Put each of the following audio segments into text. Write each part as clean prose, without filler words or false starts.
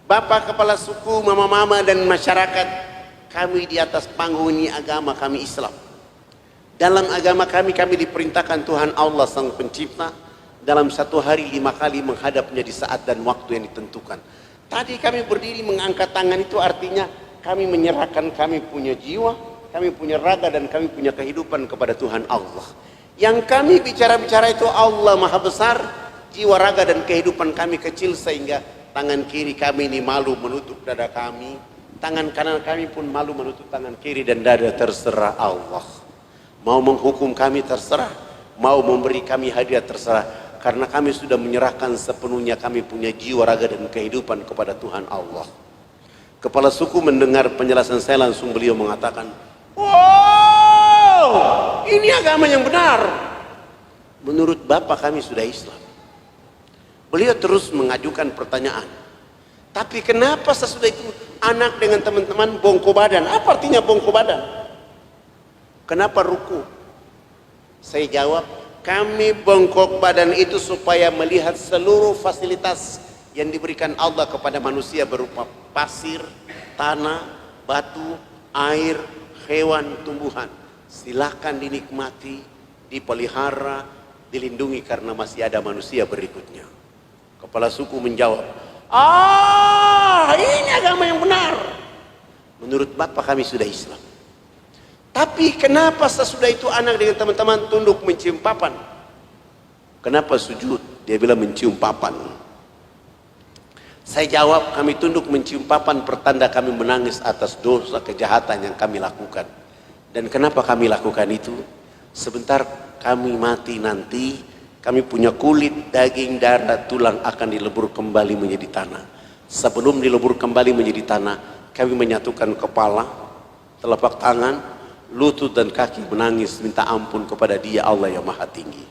Bapak kepala suku, mama-mama dan masyarakat, kami di atas panggung ini agama kami Islam. Dalam agama kami diperintahkan Tuhan Allah Sang Pencipta dalam satu hari 5 kali menghadapnya di saat dan waktu yang ditentukan. Tadi kami berdiri mengangkat tangan, itu artinya kami menyerahkan kami punya jiwa, kami punya raga, dan kami punya kehidupan kepada Tuhan Allah. Yang kami bicara-bicara itu Allah Maha Besar, jiwa, raga, dan kehidupan kami kecil, sehingga tangan kiri kami ini malu menutup dada kami, tangan kanan kami pun malu menutup tangan kiri dan dada. Terserah Allah, mau menghukum kami terserah, mau memberi kami hadiah terserah, karena kami sudah menyerahkan sepenuhnya kami punya jiwa, raga, dan kehidupan kepada Tuhan Allah. Kepala suku mendengar penjelasan saya, langsung beliau mengatakan, wow, ini agama yang benar. Menurut Bapak kami sudah Islam. Beliau terus mengajukan pertanyaan, tapi kenapa sesudah itu anak dengan teman-teman bongko badan? Apa artinya bongko badan? Kenapa ruku? Saya jawab, kami bongkok badan itu supaya melihat seluruh fasilitas yang diberikan Allah kepada manusia berupa pasir, tanah, batu, air, hewan, tumbuhan. Silakan dinikmati, dipelihara, dilindungi, karena masih ada manusia berikutnya. Kepala suku menjawab, ini agama yang benar. Menurut Bapak kami sudah Islam. Tapi kenapa sesudah itu anak dengan teman-teman tunduk mencium papan? Kenapa sujud? Dia bilang mencium papan. Saya jawab, kami tunduk mencium papan pertanda kami menangis atas dosa kejahatan yang kami lakukan. Dan kenapa kami lakukan itu? Sebentar kami mati nanti, kami punya kulit, daging, darah, tulang akan dilebur kembali menjadi tanah. Sebelum dilebur kembali menjadi tanah, kami menyatukan kepala, telapak tangan, lutut, dan kaki, menangis minta ampun kepada Dia Allah yang Maha Tinggi.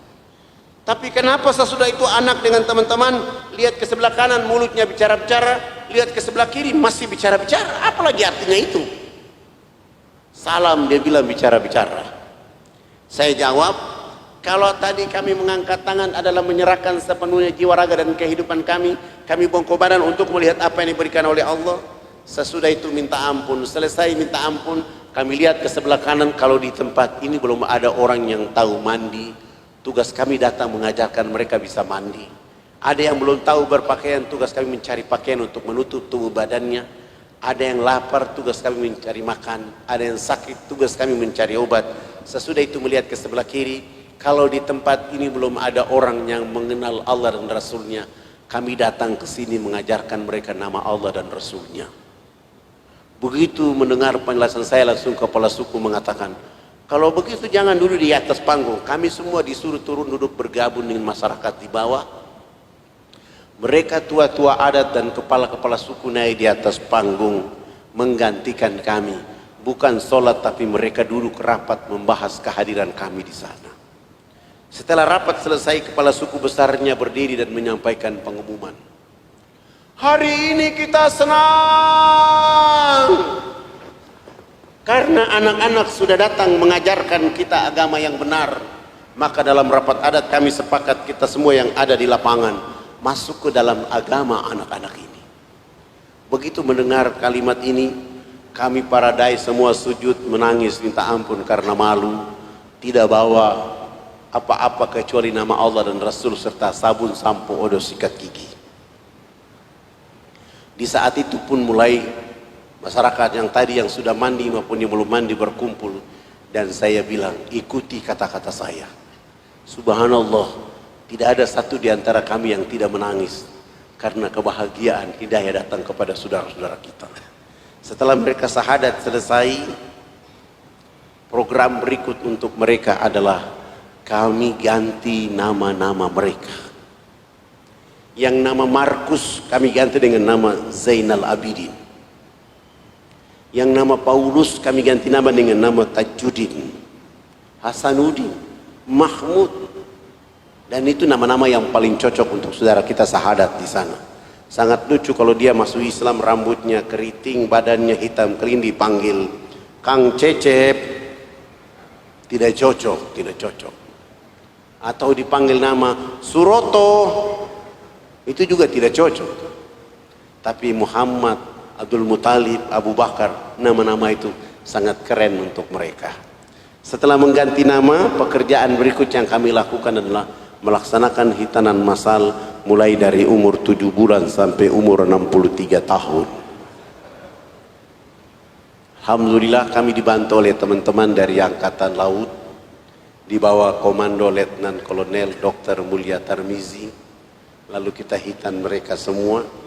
Tapi kenapa sesudah itu anak dengan teman-teman lihat ke sebelah kanan mulutnya bicara-bicara, lihat ke sebelah kiri masih bicara-bicara? Apalagi artinya itu? Salam, dia bilang bicara-bicara. Saya jawab, kalau tadi kami mengangkat tangan adalah menyerahkan sepenuhnya jiwa, raga, dan kehidupan kami bongkok badan untuk melihat apa yang diberikan oleh Allah. Sesudah itu minta ampun. Selesai minta ampun, kami lihat ke sebelah kanan, kalau di tempat ini belum ada orang yang tahu mandi, tugas kami datang mengajarkan mereka bisa mandi. Ada yang belum tahu berpakaian, tugas kami mencari pakaian untuk menutup tubuh badannya. Ada yang lapar, tugas kami mencari makan. Ada yang sakit, tugas kami mencari obat. Sesudah itu melihat ke sebelah kiri, kalau di tempat ini belum ada orang yang mengenal Allah dan Rasulnya, kami datang ke sini mengajarkan mereka nama Allah dan Rasulnya. Begitu mendengar penjelasan saya, langsung kepala suku mengatakan, kalau begitu jangan dulu di atas panggung, kami semua disuruh turun duduk bergabung dengan masyarakat di bawah. Mereka tua-tua adat dan kepala-kepala suku naik di atas panggung menggantikan kami. Bukan sholat, tapi mereka duduk rapat membahas kehadiran kami di sana. Setelah rapat selesai, kepala suku besarnya berdiri dan menyampaikan pengumuman. Hari ini kita senang karena anak-anak sudah datang mengajarkan kita agama yang benar. Maka dalam rapat adat kami sepakat kita semua yang ada di lapangan masuk ke dalam agama anak-anak ini. Begitu mendengar kalimat ini, kami para dai semua sujud menangis minta ampun karena malu, tidak bawa apa-apa kecuali nama Allah dan Rasul serta sabun, sampo, odol, sikat gigi. Di saat itu pun mulai masyarakat yang tadi yang sudah mandi maupun yang belum mandi berkumpul, dan saya bilang, ikuti kata-kata saya. Subhanallah, tidak ada satu di antara kami yang tidak menangis karena kebahagiaan hidayah datang kepada saudara-saudara kita. Setelah mereka syahadat selesai, program berikut untuk mereka adalah kami ganti nama-nama mereka. Yang nama Markus kami ganti dengan nama Zainal Abidin. Yang nama Paulus kami ganti nama dengan nama Tajuddin, Hasanuddin, Mahmud. Dan itu nama-nama yang paling cocok untuk saudara kita syahadat di sana. Sangat lucu kalau dia masuk Islam, rambutnya keriting, badannya hitam kering, dipanggil Kang Cecep. Tidak cocok, tidak cocok. Atau dipanggil nama Suroto, itu juga tidak cocok. Tapi Muhammad, Abdul Muthalib, Abu Bakar, nama-nama itu sangat keren untuk mereka. Setelah mengganti nama, pekerjaan berikut yang kami lakukan adalah melaksanakan hitanan massal mulai dari umur 7 bulan sampai umur 63 tahun. Alhamdulillah kami dibantu oleh teman-teman dari Angkatan Laut di bawah Komando Letnan Kolonel Dr. Mulia Tarmizi. Lalu kita hitan mereka semua.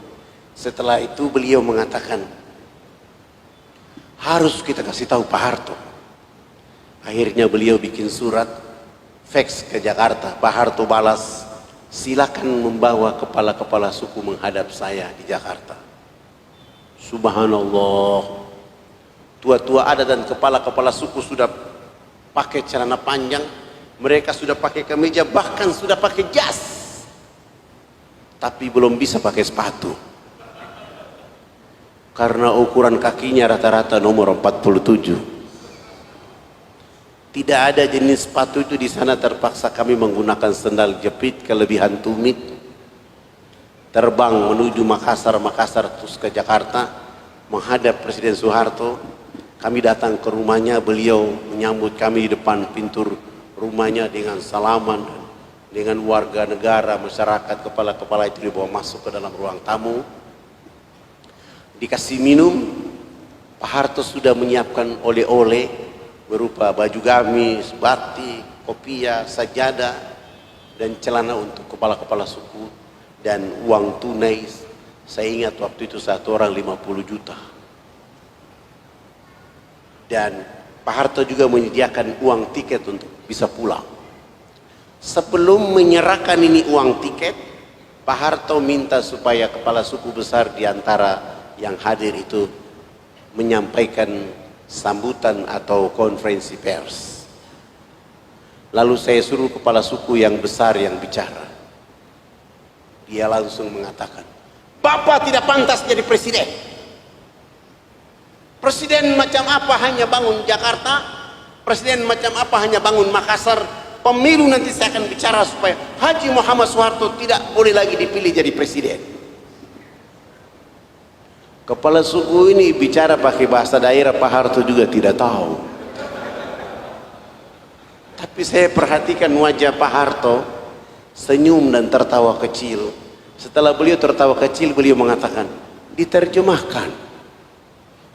Setelah itu beliau mengatakan, harus kita kasih tahu Pak Harto. Akhirnya beliau bikin surat, fax ke Jakarta. Pak Harto balas, silakan membawa kepala-kepala suku menghadap saya di Jakarta. Subhanallah. Tua-tua adat dan kepala-kepala suku sudah pakai celana panjang, mereka sudah pakai kemeja, bahkan sudah pakai jas, tapi belum bisa pakai sepatu karena ukuran kakinya rata-rata nomor 47. Tidak ada jenis sepatu itu di sana. Terpaksa kami menggunakan sendal jepit kelebihan tumit, terbang menuju Makassar terus ke Jakarta menghadap Presiden Soeharto. Kami datang ke rumahnya, beliau menyambut kami di depan pintu rumahnya dengan salaman, dengan warga negara, masyarakat, kepala-kepala itu dibawa masuk ke dalam ruang tamu, dikasih minum. Pak Harto sudah menyiapkan oleh-oleh berupa baju gamis, batik, kopiah, sajadah, dan celana untuk kepala-kepala suku, dan uang tunai. Saya ingat waktu itu satu orang 50 juta. Dan Pak Harto juga menyediakan uang tiket untuk bisa pulang. Sebelum menyerahkan ini uang tiket, Pak Harto minta supaya kepala suku besar di antara yang hadir itu menyampaikan sambutan atau konferensi pers. Lalu saya suruh kepala suku yang besar yang bicara. Dia langsung mengatakan, Bapak tidak pantas jadi presiden. Presiden macam apa hanya bangun Jakarta, presiden macam apa hanya bangun Makassar. Pemilu nanti saya akan bicara supaya Haji Muhammad Soeharto tidak boleh lagi dipilih jadi presiden. Kepala suku ini bicara pakai bahasa daerah, Pak Harto juga tidak tahu. Tapi saya perhatikan wajah Pak Harto, senyum dan tertawa kecil. Setelah beliau tertawa kecil, beliau mengatakan, diterjemahkan.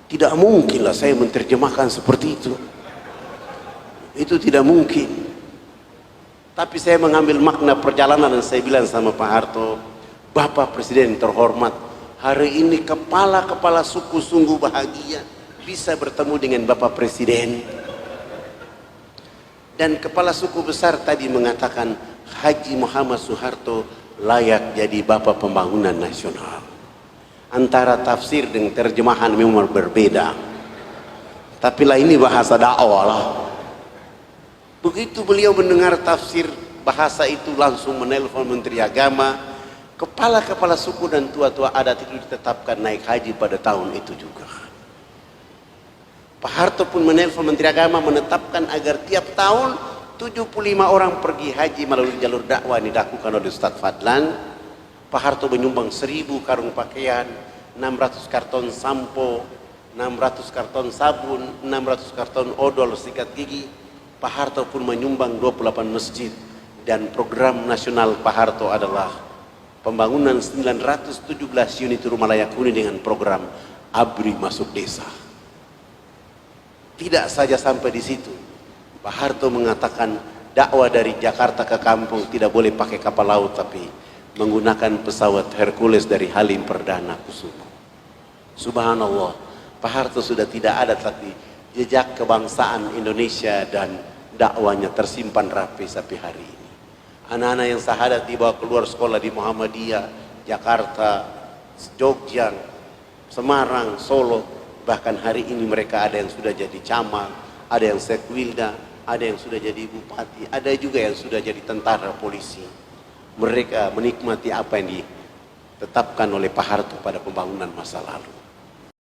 Tidak mungkinlah saya menerjemahkan seperti itu. Itu tidak mungkin. Tapi saya mengambil makna perjalanan dan saya bilang sama Pak Harto, Bapak Presiden terhormat, hari ini kepala-kepala suku sungguh bahagia bisa bertemu dengan Bapak Presiden. Dan kepala suku besar tadi mengatakan Haji Muhammad Soeharto layak jadi Bapak Pembangunan Nasional. Antara tafsir dengan terjemahan memang berbeda, tapi lah ini bahasa dakwah lah. Begitu beliau mendengar tafsir bahasa itu, langsung menelpon Menteri Agama. Kepala-kepala suku dan tua-tua adat itu ditetapkan naik haji pada tahun itu juga. Pak Harto pun menelpon Menteri Agama menetapkan agar tiap tahun 75 orang pergi haji melalui jalur dakwah yang dilakukan oleh Ustadz Fadlan. Pak Harto menyumbang 1000 karung pakaian, 600 karton sampo, 600 karton sabun, 600 karton odol sikat gigi. Pak Harto pun menyumbang 28 masjid. Dan program nasional Pak Harto adalah pembangunan 917 unit rumah layak huni dengan program ABRI Masuk Desa. Tidak saja sampai di situ, Pak Harto mengatakan dakwah dari Jakarta ke kampung tidak boleh pakai kapal laut, tapi menggunakan pesawat Hercules dari Halim Perdana Kusuma. Subhanallah, Pak Harto sudah tidak ada, tapi jejak kebangsaan Indonesia dan dakwanya tersimpan rapi sampai hari ini. Anak-anak yang sahadat dibawa keluar sekolah di Muhammadiyah, Jakarta, Jogja, Semarang, Solo. Bahkan hari ini mereka ada yang sudah jadi camat, ada yang sekwilda, ada yang sudah jadi bupati, ada juga yang sudah jadi tentara polisi. Mereka menikmati apa yang ditetapkan oleh Pak Harto pada pembangunan masa lalu.